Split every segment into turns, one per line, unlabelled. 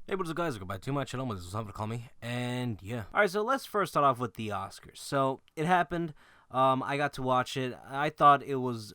Hey, what's up, guys? Welcome back to my channel. This is something to call me, and yeah. All right, so let's first start off with the Oscars. So it happened. I got to watch it. I thought it was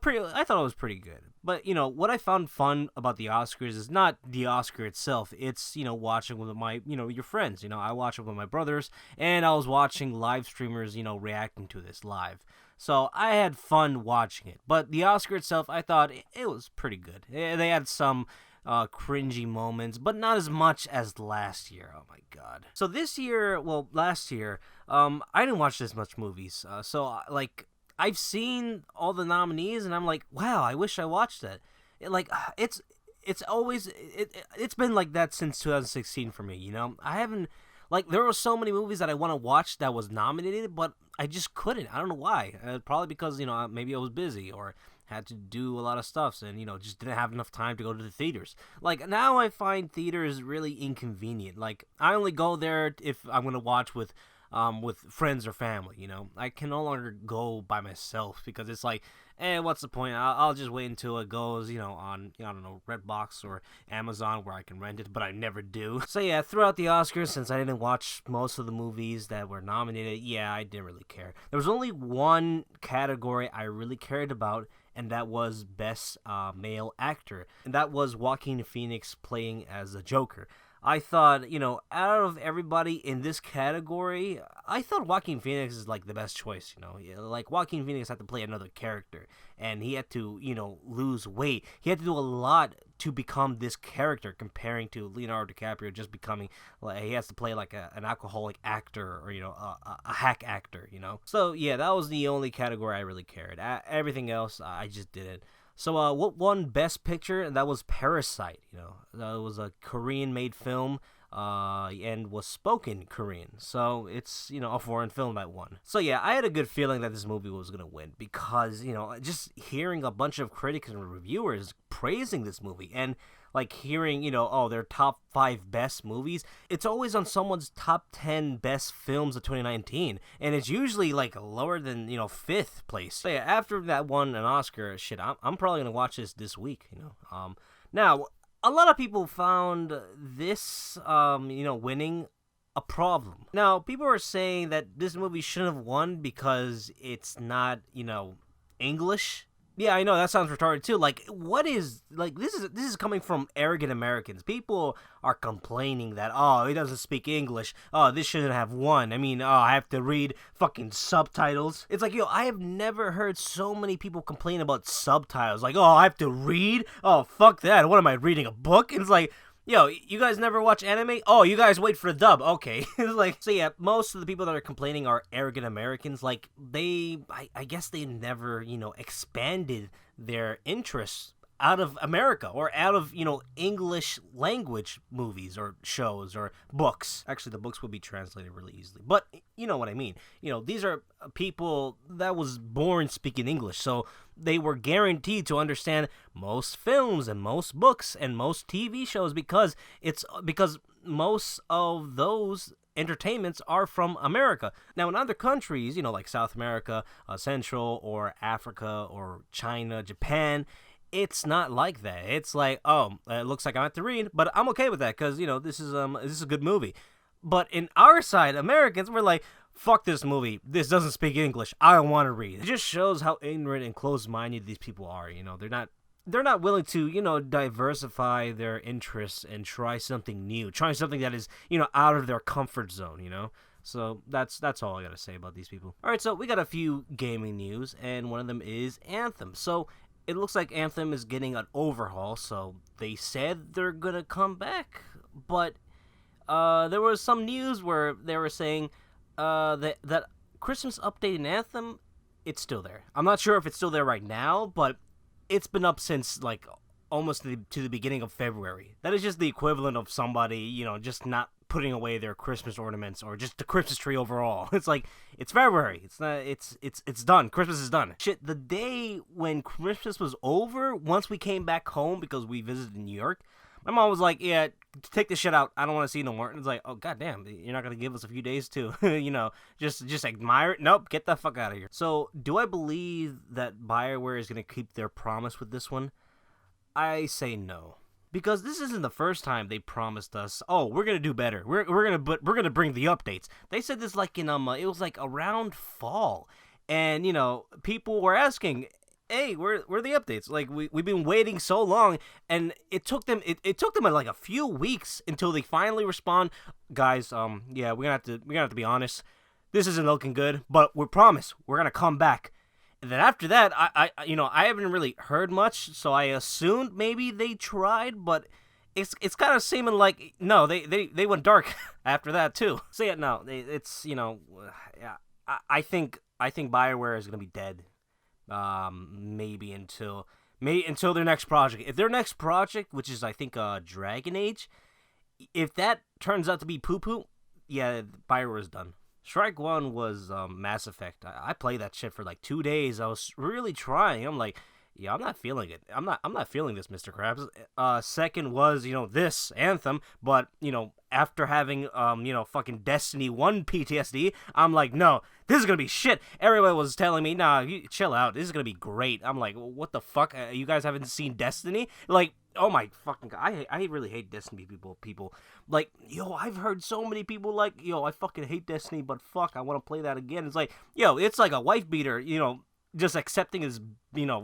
pretty good. But what I found fun about the Oscars is not the Oscar itself. It's watching with my your friends. I watch it with my brothers, and I was watching live streamers reacting to this live. So I had fun watching it. But the Oscar itself, I thought it was pretty good. They had some cringy moments, but not as much as last year. Oh my god. So this year, well, last year, I didn't watch this much movies. I've seen all the nominees, and I'm like, wow, I wish I watched that. It's been like that since 2016 for me. I haven't. There were so many movies that I want to watch that was nominated, but I just couldn't. I don't know why. Probably because, maybe I was busy or had to do a lot of stuff and, just didn't have enough time to go to the theaters. Now I find theaters really inconvenient. I only go there if I'm going to watch with friends or family, I can no longer go by myself because it's like, what's the point? I'll just wait until it goes, on, I don't know, Redbox or Amazon where I can rent it, but I never do. So yeah, throughout the Oscars, since I didn't watch most of the movies that were nominated, yeah, I didn't really care. There was only one category I really cared about, and that was Best Male Actor, and that was Joaquin Phoenix playing as a Joker. I thought, out of everybody in this category, I thought Joaquin Phoenix is, the best choice, Joaquin Phoenix had to play another character, and he had to, lose weight. He had to do a lot to become this character, comparing to Leonardo DiCaprio just becoming, he has to play, an alcoholic actor, or, a hack actor, So, yeah, that was the only category I really cared. Everything else, I just didn't. So, what won Best Picture? And that was Parasite. That was a Korean-made film, and was spoken Korean. So it's a foreign film that won. So yeah, I had a good feeling that this movie was gonna win because just hearing a bunch of critics and reviewers praising this movie and hearing, their top 5 best movies, it's always on someone's top 10 best films of 2019, and it's usually, lower than, 5th place. So yeah, after that won an Oscar, shit, I'm probably gonna watch this week, Now, a lot of people found this, winning a problem. Now, people are saying that this movie shouldn't have won because it's not, English. Yeah, I know, that sounds retarded too. What is, this is coming from arrogant Americans. People are complaining that, oh, he doesn't speak English. Oh, this shouldn't have won. I mean, I have to read fucking subtitles. It's I have never heard so many people complain about subtitles. Oh, I have to read? Oh, fuck that. What am I reading, a book? And it's yo, you guys never watch anime? Oh, you guys wait for the dub. Okay. So yeah, most of the people that are complaining are arrogant Americans. I guess they never, expanded their interests out of America or out of, English language movies or shows or books. Actually, the books would be translated really easily. But you know what I mean. These are people that was born speaking English. So they were guaranteed to understand most films and most books and most TV shows because most of those entertainments are from America. Now, in other countries, like South America, Central, or Africa, or China, Japan, it's not like that. It's oh, it looks like I have to read, but I'm okay with that because, this is a good movie. But in our side, Americans, we're fuck this movie. This doesn't speak English. I don't want to read. It just shows how ignorant and closed-minded these people are. They're not willing to, diversify their interests and try something new, try something that is, out of their comfort zone, So that's all I gotta say about these people. All right, so we got a few gaming news, and one of them is Anthem. So it looks like Anthem is getting an overhaul. So they said they're gonna come back, but there was some news where they were saying that Christmas update in Anthem, it's still there. I'm not sure if it's still there right now, but it's been up since almost to the beginning of February. That is just the equivalent of somebody, just not putting away their Christmas ornaments or just the Christmas tree overall. It's it's February. It's not. It's done. Christmas is done. Shit. The day when Christmas was over, once we came back home because we visited New York, my mom was like, "Yeah, take this shit out. I don't want to see it no more." And it's oh, goddamn, you're not gonna give us a few days to, just admire it? Nope, get the fuck out of here. So, do I believe that BioWare is gonna keep their promise with this one? I say no. because this isn't the first time they promised us, oh, we're gonna do better. We're gonna bring the updates. They said this like in it was like around fall, and people were asking, hey, where are the updates? Like we've been waiting so long, and it took them like a few weeks until they finally respond. Guys, yeah, we're gonna have to be honest. This isn't looking good, but we promise we're gonna come back. And then after that, I haven't really heard much, so I assumed maybe they tried, but it's kind of seeming like no, they went dark after that too. So yeah, no, it's yeah, I think BioWare is gonna be dead, maybe until their next project. If their next project, which is I think Dragon Age, if that turns out to be poo poo, yeah, BioWare is done. Strike One was Mass Effect. I played that shit for like 2 days. I was really trying. I'm like, yeah, I'm not feeling it. I'm not feeling this, Mr. Krabs. Second was this Anthem, but after having fucking Destiny 1 PTSD, I'm like, no, this is gonna be shit. Everybody was telling me, nah, you chill out. This is gonna be great. I'm like, what the fuck? You guys haven't seen Destiny? Like, oh my fucking god, I really hate Destiny people. Like, I've heard so many people like, I fucking hate Destiny, but fuck, I want to play that again. It's like, it's like a wife beater, just accepting his,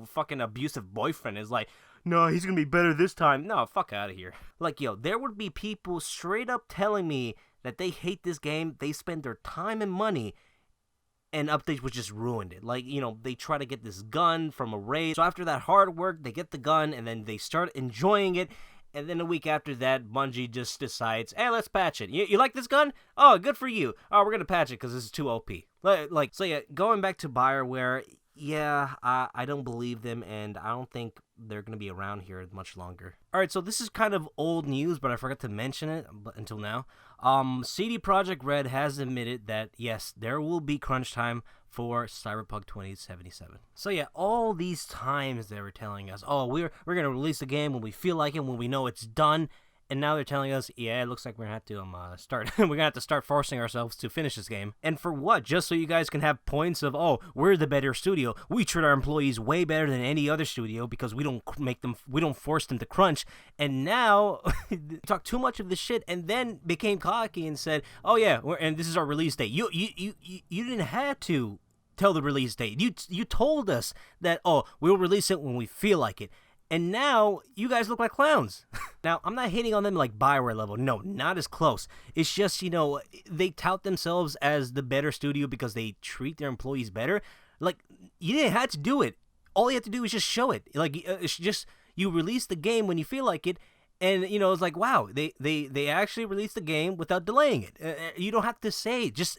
fucking abusive boyfriend is like, no, he's gonna be better this time. No, fuck out of here. Like, there would be people straight up telling me that they hate this game, they spend their time and money, and updates would just ruined it. Like, they try to get this gun from a raid. So after that hard work, they get the gun, and then they start enjoying it. And then a week after that, Bungie just decides, hey, let's patch it. You like this gun? Oh, good for you. Oh, we're going to patch it because this is too OP. So yeah, going back to BioWare, yeah, I don't believe them, and I don't think they're going to be around here much longer. Alright, so this is kind of old news, but I forgot to mention it until now. CD Projekt Red has admitted that, yes, there will be crunch time for Cyberpunk 2077. So yeah, all these times they were telling us, oh, we're going to release the game when we feel like it, when we know it's done. And now they're telling us, yeah, it looks like we're gonna have to start forcing ourselves to finish this game. And for what? Just so you guys can have points of, oh, we're the better studio. We treat our employees way better than any other studio because we don't force them to crunch. And now talk too much of the shit, and then became cocky and said, oh yeah, and this is our release date. You didn't have to tell the release date. You told us that, oh, we'll release it when we feel like it. And now, you guys look like clowns. Now, I'm not hating on them like BioWare level. No, not as close. It's just, they tout themselves as the better studio because they treat their employees better. Like, you didn't have to do it. All you have to do is just show it. Like, it's just, you release the game when you feel like it. And, it's like, wow, they actually released the game without delaying it. You don't have to say it. Just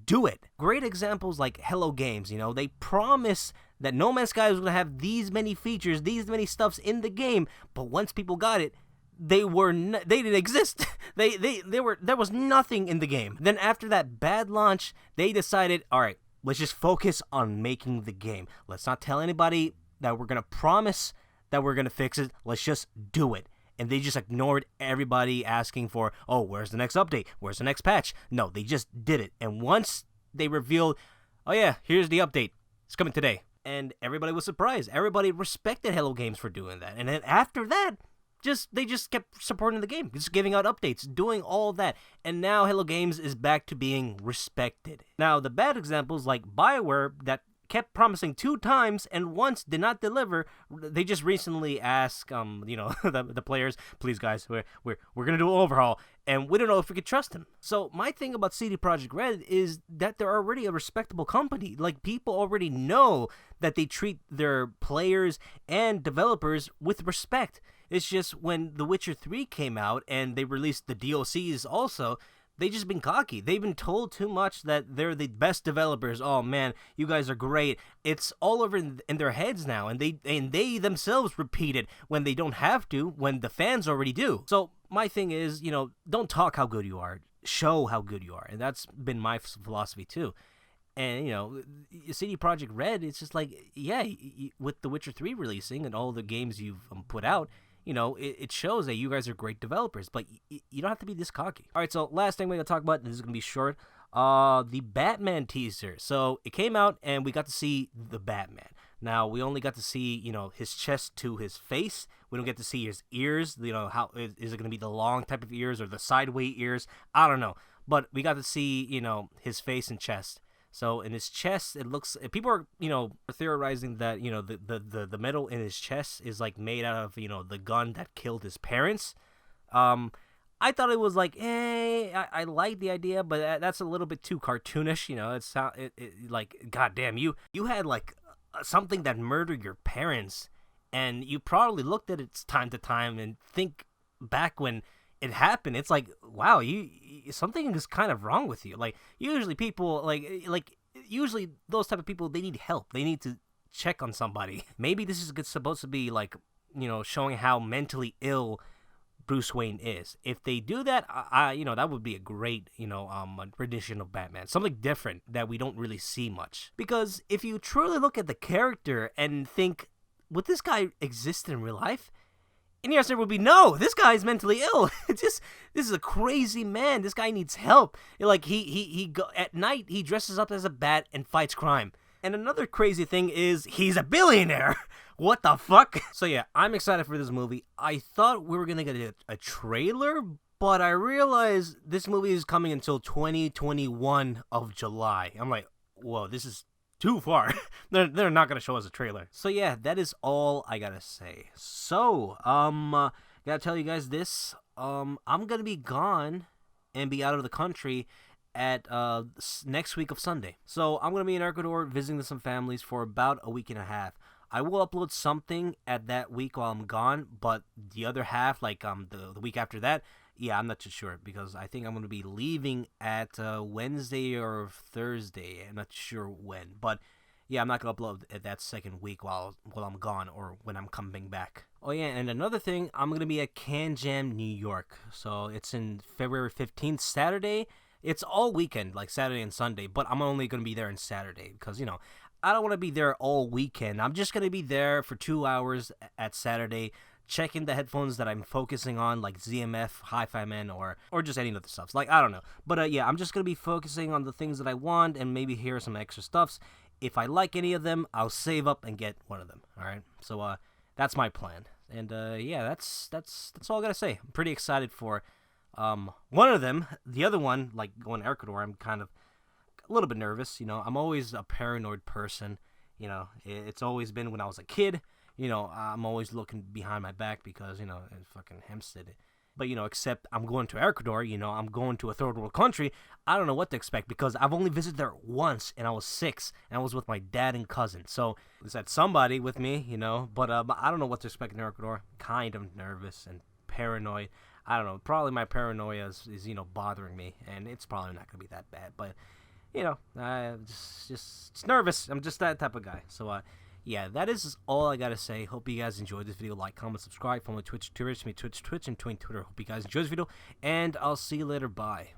do it. Great examples like Hello Games, they promise that No Man's Sky was going to have these many features, these many stuffs in the game, but once people got it, they didn't exist. There was nothing in the game. Then after that bad launch, they decided, all right, let's just focus on making the game. Let's not tell anybody that we're going to promise that we're going to fix it. Let's just do it. And they just ignored everybody asking for, oh, where's the next update? Where's the next patch? No, they just did it. And once they revealed, oh yeah, here's the update. It's coming today. And everybody was surprised. Everybody respected Hello Games for doing that. And then after that, they just kept supporting the game, just giving out updates, doing all that. And now Hello Games is back to being respected. Now, the bad examples like BioWare that kept promising 2 times and once did not deliver. They just recently asked, the players, please guys, we're gonna do an overhaul, and we don't know if we could trust them. So my thing about CD Projekt Red is that they're already a respectable company. Like, people already know that they treat their players and developers with respect. It's just when The Witcher 3 came out and they released the DLCs also, they just been cocky. They've been told too much that they're the best developers. Oh man, you guys are great. It's all over in their heads now, and they themselves repeat it when they don't have to, when the fans already do. So my thing is, don't talk how good you are. Show how good you are, and that's been my philosophy too. And CD Projekt Red, it's just like, yeah, with The Witcher 3 releasing and all the games you've put out, it shows that you guys are great developers, but you don't have to be this cocky. All right, so last thing we're going to talk about, and this is going to be short, the Batman teaser. So it came out, and we got to see the Batman. Now, we only got to see, his chest to his face. We don't get to see his ears. How is it going to be the long type of ears or the sideway ears? I don't know. But we got to see, his face and chest. So in his chest, it looks. People are, theorizing that, the metal in his chest is like made out of, the gun that killed his parents. I thought it was like, I like the idea, but that's a little bit too cartoonish. Like, goddamn, you had like something that murdered your parents, and you probably looked at it time to time and think back when it happened. It's like, wow, you something is kind of wrong with you. Like, usually people usually those type of people, they need help. They need to check on somebody. Maybe this is supposed to be like, showing how mentally ill Bruce Wayne is. If they do that, that would be a great, rendition of Batman. Something different that we don't really see much. Because if you truly look at the character and think, would this guy exist in real life? And the answer would be no. This guy's mentally ill. This is a crazy man. This guy needs help. Like, he at night he dresses up as a bat and fights crime. And another crazy thing is he's a billionaire. What the fuck? So yeah, I'm excited for this movie. I thought we were gonna get a trailer, but I realized this movie is coming until 2021 of July. I'm like, whoa, this is too far. They're not gonna show us a trailer. So yeah, that is all I gotta say. So, gotta tell you guys this. I'm gonna be gone and be out of the country at next week of Sunday. So I'm gonna be in Ecuador visiting some families for about a week and a half. I will upload something at that week while I'm gone, but the other half, like the week after that, yeah, I'm not too sure, because I think I'm going to be leaving at Wednesday or Thursday. I'm not sure when, but yeah, I'm not going to upload at that second week while I'm gone or when I'm coming back. Oh yeah, and another thing, I'm going to be at Can Jam, New York. So it's in February 15th, Saturday. It's all weekend, like Saturday and Sunday, but I'm only going to be there on Saturday because, I don't want to be there all weekend. I'm just going to be there for 2 hours at Saturday, checking the headphones that I'm focusing on, like ZMF, Hi-Fi Man, or just any other stuff. Like, I don't know. But yeah, I'm just going to be focusing on the things that I want and maybe hear some extra stuffs. If I like any of them, I'll save up and get one of them. All right? So that's my plan. And yeah, that's all I got to say. I'm pretty excited for one of them. The other one, like going to Ecuador, I'm kind of a little bit nervous. I'm always a paranoid person. It's always been when I was a kid. I'm always looking behind my back because, fucking Hempstead. But, except I'm going to Ecuador, I'm going to a third world country. I don't know what to expect because I've only visited there once and I was 6 and I was with my dad and cousin. So there's had somebody with me, but I don't know what to expect in Ecuador. Kind of nervous and paranoid. I don't know. Probably my paranoia is bothering me, and it's probably not going to be that bad. But, just nervous. I'm just that type of guy. So, yeah, that is all I gotta say. Hope you guys enjoyed this video. Like, comment, subscribe. Follow me Twitch, and Twitch, and Twitter. Hope you guys enjoyed this video, and I'll see you later. Bye.